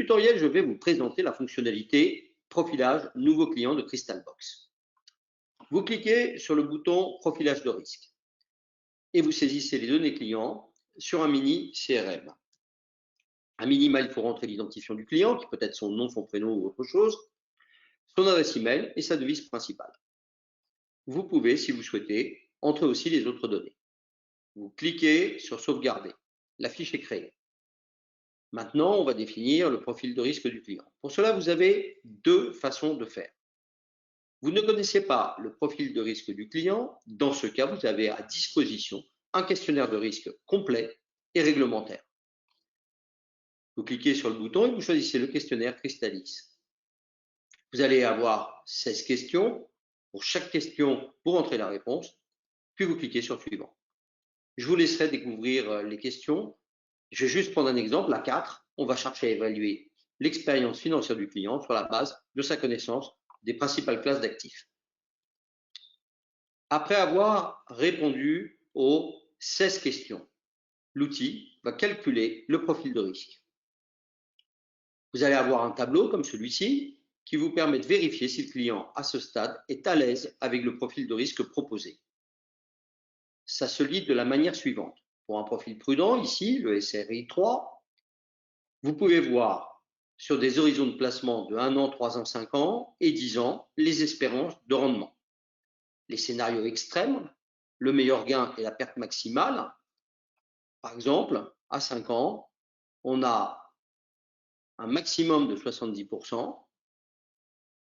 tutoriel, je vais vous présenter la fonctionnalité profilage nouveau client de Crystalbox. Vous cliquez sur le bouton profilage de risque et vous saisissez les données clients sur un mini CRM. À minima, il faut rentrer l'identifiant du client, qui peut être son nom, son prénom ou autre chose, son adresse email et sa devise principale. Vous pouvez, si vous souhaitez, entrer aussi les autres données. Vous cliquez sur sauvegarder. La fiche est créée. Maintenant, on va définir le profil de risque du client. Pour cela, vous avez deux façons de faire. Vous ne connaissez pas le profil de risque du client. Dans ce cas, vous avez à disposition un questionnaire de risque complet et réglementaire. Vous cliquez sur le bouton et vous choisissez le questionnaire Crystalis. Vous allez avoir 16 questions. Pour chaque question, vous rentrez la réponse, puis vous cliquez sur suivant. Je vous laisserai découvrir les questions. Je vais juste prendre un exemple, la 4. On va chercher à évaluer l'expérience financière du client sur la base de sa connaissance des principales classes d'actifs. Après avoir répondu aux 16 questions, l'outil va calculer le profil de risque. Vous allez avoir un tableau comme celui-ci qui vous permet de vérifier si le client, à ce stade, est à l'aise avec le profil de risque proposé. Ça se lit de la manière suivante. Pour un profil prudent, ici, le SRI 3, vous pouvez voir sur des horizons de placement de 1 an, 3 ans, 5 ans et 10 ans, les espérances de rendement. Les scénarios extrêmes, le meilleur gain et la perte maximale. Par exemple, à 5 ans, on a un maximum de 70%,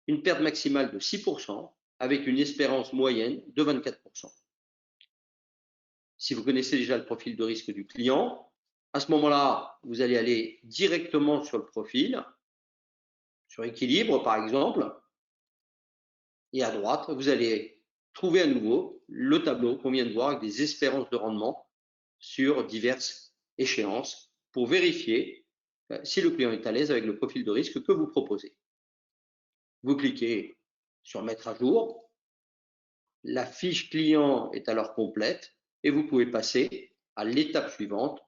une perte maximale de 6%, avec une espérance moyenne de 24%. Si vous connaissez déjà le profil de risque du client, à ce moment-là, vous allez aller directement sur le profil, sur équilibre par exemple, et à droite, vous allez trouver à nouveau le tableau qu'on vient de voir avec des espérances de rendement sur diverses échéances pour vérifier si le client est à l'aise avec le profil de risque que vous proposez. Vous cliquez sur mettre à jour, la fiche client est alors complète et vous pouvez passer à l'étape suivante,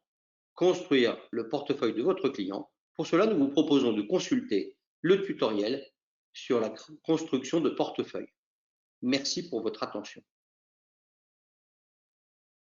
construire le portefeuille de votre client. Pour cela, nous vous proposons de consulter le tutoriel sur la construction de portefeuille. Merci pour votre attention.